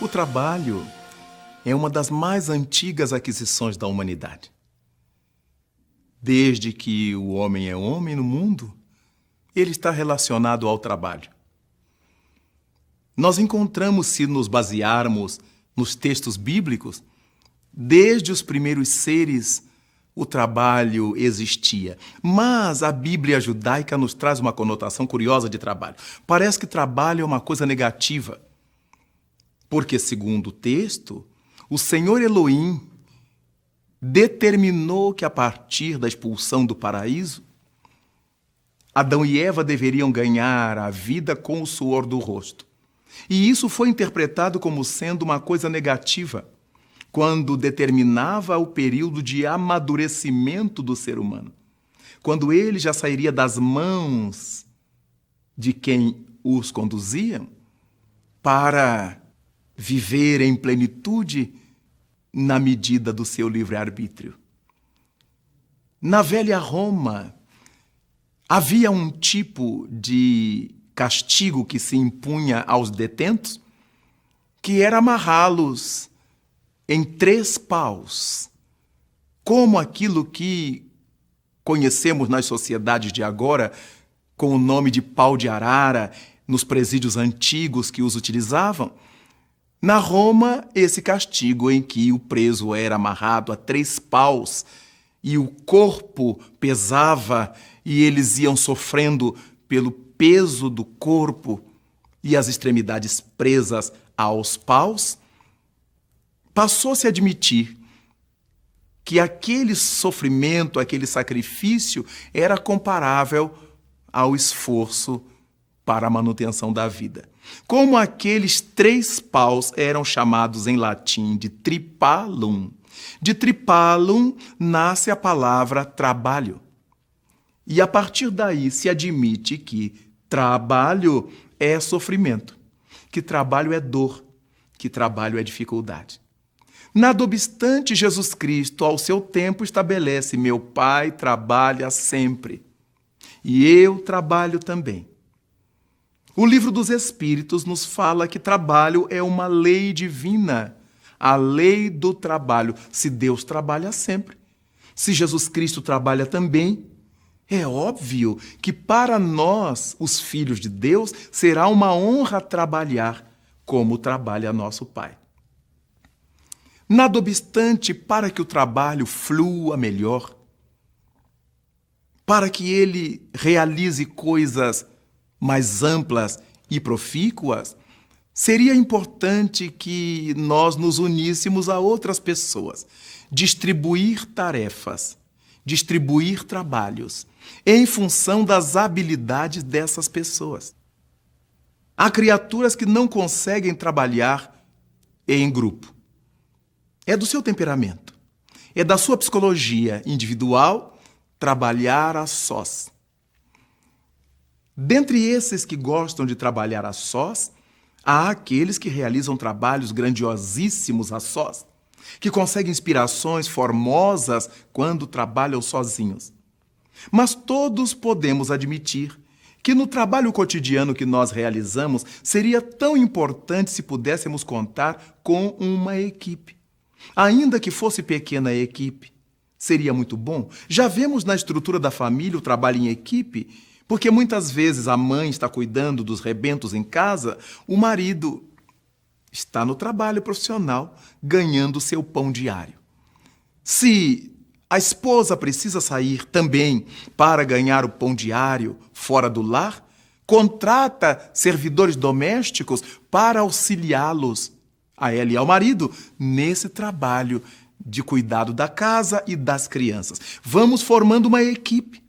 O trabalho é uma das mais antigas aquisições da humanidade. Desde que o homem é homem no mundo, ele está relacionado ao trabalho. Nós encontramos, se nos basearmos nos textos bíblicos, desde os primeiros seres, o trabalho existia. Mas a Bíblia judaica nos traz uma conotação curiosa de trabalho. Parece que trabalho é uma coisa negativa. Porque, segundo o texto, o Senhor Elohim determinou que a partir da expulsão do paraíso, Adão e Eva deveriam ganhar a vida com o suor do rosto. E isso foi interpretado como sendo uma coisa negativa, quando determinava o período de amadurecimento do ser humano, quando ele já sairia das mãos de quem os conduzia para viver em plenitude na medida do seu livre-arbítrio. Na velha Roma, havia um tipo de castigo que se impunha aos detentos, que era amarrá-los em 3 paus, como aquilo que conhecemos nas sociedades de agora, com o nome de pau de arara, nos presídios antigos que os utilizavam. Na Roma, esse castigo em que o preso era amarrado a 3 paus e o corpo pesava e eles iam sofrendo pelo peso do corpo e as extremidades presas aos paus, passou-se a admitir que aquele sofrimento, aquele sacrifício era comparável ao esforço para a manutenção da vida. Como aqueles 3 paus eram chamados em latim de tripalum. De tripalum nasce a palavra trabalho. E a partir daí se admite que trabalho é sofrimento, que trabalho é dor, que trabalho é dificuldade. Nada obstante, Jesus Cristo, ao seu tempo, estabelece: meu Pai trabalha sempre, e eu trabalho também. O livro dos Espíritos nos fala que trabalho é uma lei divina, a lei do trabalho. Se Deus trabalha sempre, se Jesus Cristo trabalha também, é óbvio que para nós, os filhos de Deus, será uma honra trabalhar como trabalha nosso Pai. Nada obstante, para que o trabalho flua melhor, para que ele realize coisas mais amplas e profícuas, seria importante que nós nos uníssemos a outras pessoas, distribuir tarefas, distribuir trabalhos, em função das habilidades dessas pessoas. Há criaturas que não conseguem trabalhar em grupo. É do seu temperamento, é da sua psicologia individual trabalhar a sós. Dentre esses que gostam de trabalhar a sós, há aqueles que realizam trabalhos grandiosíssimos a sós, que conseguem inspirações formosas quando trabalham sozinhos. Mas todos podemos admitir que no trabalho cotidiano que nós realizamos seria tão importante se pudéssemos contar com uma equipe. Ainda que fosse pequena a equipe, seria muito bom. Já vemos na estrutura da família o trabalho em equipe, porque muitas vezes a mãe está cuidando dos rebentos em casa, o marido está no trabalho profissional, ganhando seu pão diário. Se a esposa precisa sair também para ganhar o pão diário fora do lar, contrata servidores domésticos para auxiliá-los, a ela e ao marido, nesse trabalho de cuidado da casa e das crianças. Vamos formando uma equipe.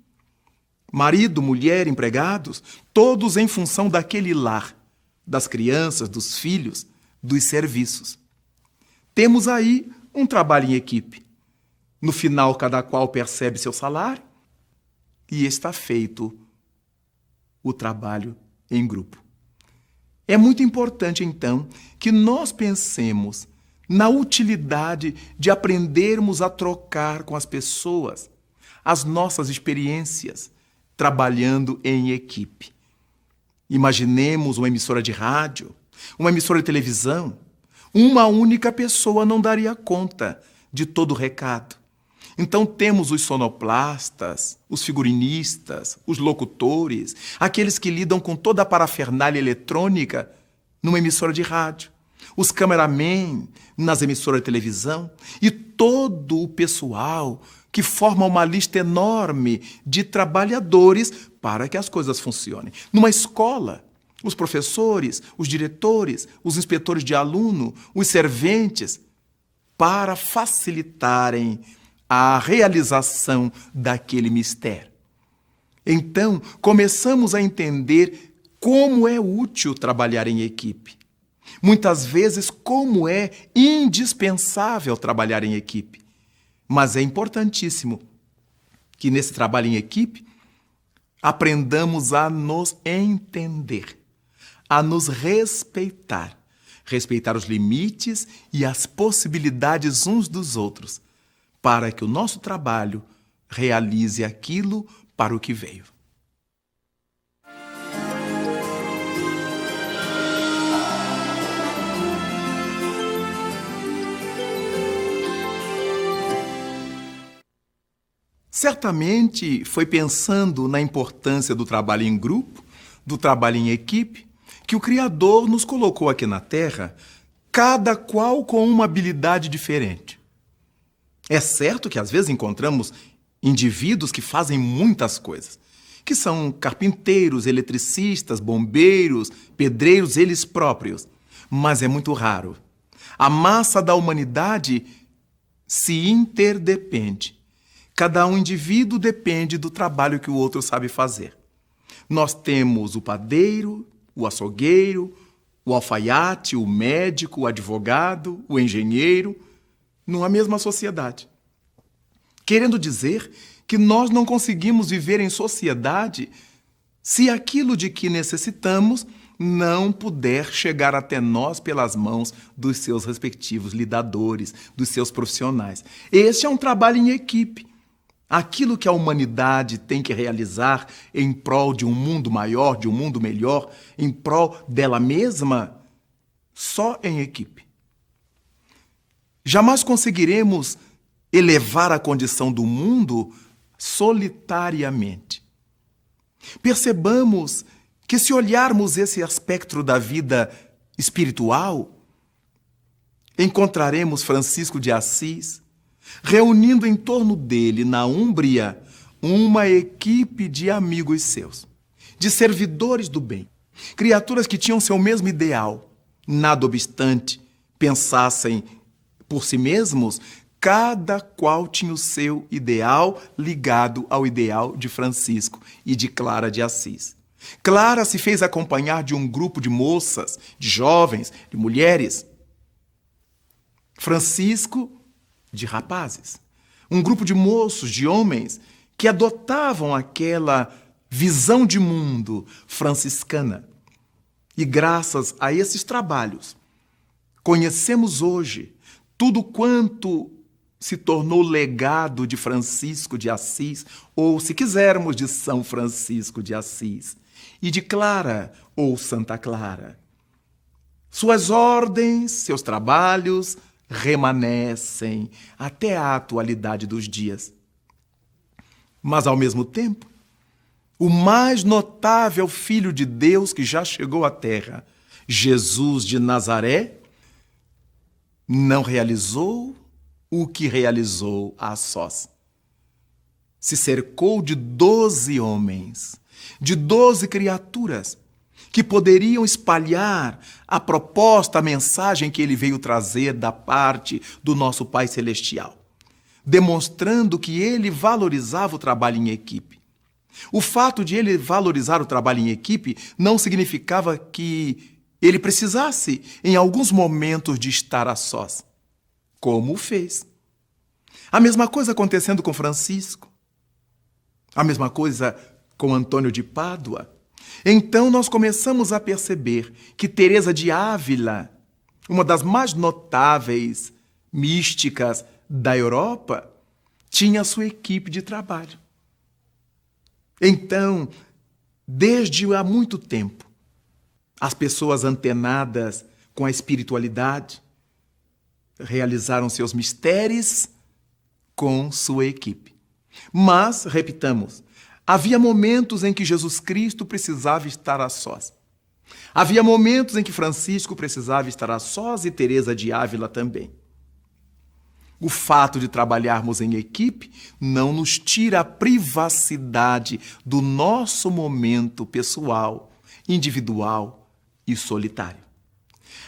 Marido, mulher, empregados, todos em função daquele lar, das crianças, dos filhos, dos serviços. Temos aí um trabalho em equipe. No final, cada qual percebe seu salário e está feito o trabalho em grupo. É muito importante, então, que nós pensemos na utilidade de aprendermos a trocar com as pessoas as nossas experiências, trabalhando em equipe. Imaginemos uma emissora de rádio, uma emissora de televisão, Uma única pessoa não daria conta de todo o recado. Então temos os sonoplastas, os figurinistas, os locutores, aqueles que lidam com toda a parafernália eletrônica numa emissora de rádio, os cameramen nas emissoras de televisão e todo o pessoal que forma uma lista enorme de trabalhadores para que as coisas funcionem. Numa escola, os professores, os diretores, os inspetores de aluno, os serventes, para facilitarem a realização daquele mistério. Então, começamos a entender como é útil trabalhar em equipe. Muitas vezes, como é indispensável trabalhar em equipe. Mas é importantíssimo que nesse trabalho em equipe aprendamos a nos entender, a nos respeitar, respeitar os limites e as possibilidades uns dos outros, para que o nosso trabalho realize aquilo para o que veio. Certamente foi pensando na importância do trabalho em grupo, do trabalho em equipe, que o Criador nos colocou aqui na Terra, cada qual com uma habilidade diferente. É certo que às vezes encontramos indivíduos que fazem muitas coisas, que são carpinteiros, eletricistas, bombeiros, pedreiros, eles próprios, mas é muito raro. A massa da humanidade se interdepende. Cada um indivíduo depende do trabalho que o outro sabe fazer. Nós temos o padeiro, o açougueiro, o alfaiate, o médico, o advogado, o engenheiro, numa mesma sociedade. Querendo dizer que nós não conseguimos viver em sociedade se aquilo de que necessitamos não puder chegar até nós pelas mãos dos seus respectivos lidadores, dos seus profissionais. Este é um trabalho em equipe. Aquilo que a humanidade tem que realizar em prol de um mundo maior, de um mundo melhor, em prol dela mesma, só em equipe. Jamais conseguiremos elevar a condição do mundo solitariamente. Percebamos que, se olharmos esse aspecto da vida espiritual, encontraremos Francisco de Assis reunindo em torno dele, na Úmbria, uma equipe de amigos seus, de servidores do bem, criaturas que tinham seu mesmo ideal. Nada obstante, pensassem por si mesmos, cada qual tinha o seu ideal ligado ao ideal de Francisco e de Clara de Assis. Clara se fez acompanhar de um grupo de moças, de jovens, de mulheres. Francisco, de rapazes. Um grupo de moços, de homens, que adotavam aquela visão de mundo franciscana. E graças a esses trabalhos, conhecemos hoje tudo quanto se tornou legado de Francisco de Assis, ou, se quisermos, de São Francisco de Assis, e de Clara, ou Santa Clara. Suas ordens, seus trabalhos remanescem até a atualidade dos dias. Mas, ao mesmo tempo, o mais notável Filho de Deus que já chegou à Terra, Jesus de Nazaré, não realizou o que realizou a sós. Se cercou de 12 homens, de 12 criaturas, que poderiam espalhar a proposta, a mensagem que ele veio trazer da parte do nosso Pai Celestial, demonstrando que ele valorizava o trabalho em equipe. O fato de ele valorizar o trabalho em equipe não significava que ele precisasse, em alguns momentos, de estar a sós, como o fez. A mesma coisa acontecendo com Francisco. A mesma coisa com Antônio de Pádua. Então nós começamos a perceber que Teresa de Ávila, uma das mais notáveis místicas da Europa, tinha sua equipe de trabalho. Então, desde há muito tempo, as pessoas antenadas com a espiritualidade, realizaram seus mistérios com sua equipe. Mas, repitamos, havia momentos em que Jesus Cristo precisava estar a sós. Havia momentos em que Francisco precisava estar a sós e Teresa de Ávila também. O fato de trabalharmos em equipe não nos tira a privacidade do nosso momento pessoal, individual e solitário.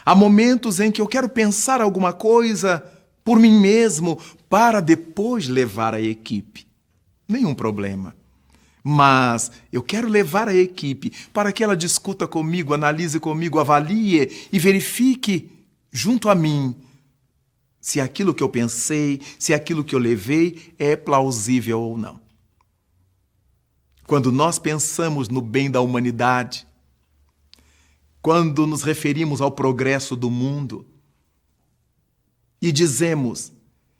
Há momentos em que eu quero pensar alguma coisa por mim mesmo para depois levar a equipe. Nenhum problema. Mas eu quero levar a equipe para que ela discuta comigo, analise comigo, avalie e verifique junto a mim se aquilo que eu pensei, se aquilo que eu levei é plausível ou não. Quando nós pensamos no bem da humanidade, quando nos referimos ao progresso do mundo e dizemos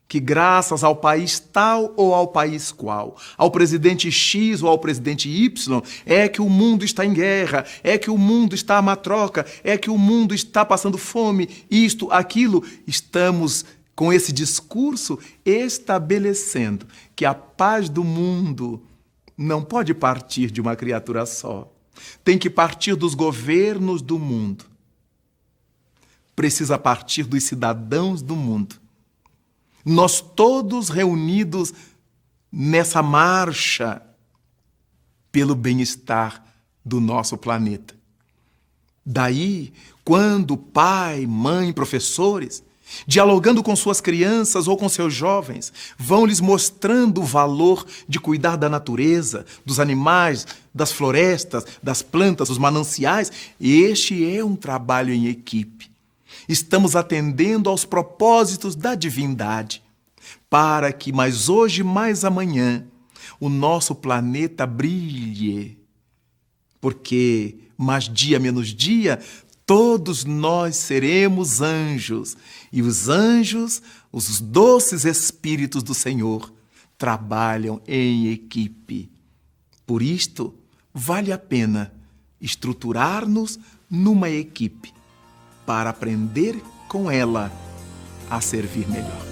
que graças ao país tal ou ao país qual, ao presidente X ou ao presidente Y, é que o mundo está em guerra, é que o mundo está a matroca, é que o mundo está passando fome, isto, aquilo, estamos com esse discurso estabelecendo que a paz do mundo não pode partir de uma criatura só. Tem que partir dos governos do mundo. Precisa partir dos cidadãos do mundo. Nós todos reunidos nessa marcha pelo bem-estar do nosso planeta. Daí, quando pai, mãe, professores, dialogando com suas crianças ou com seus jovens, vão lhes mostrando o valor de cuidar da natureza, dos animais, das florestas, das plantas, dos mananciais, este é um trabalho em equipe. Estamos atendendo aos propósitos da divindade, para que mais hoje, mais amanhã, o nosso planeta brilhe. Porque, mais dia menos dia, todos nós seremos anjos. E os anjos, os doces espíritos do Senhor, trabalham em equipe. Por isto, vale a pena estruturar-nos numa equipe, para aprender com ela a servir melhor.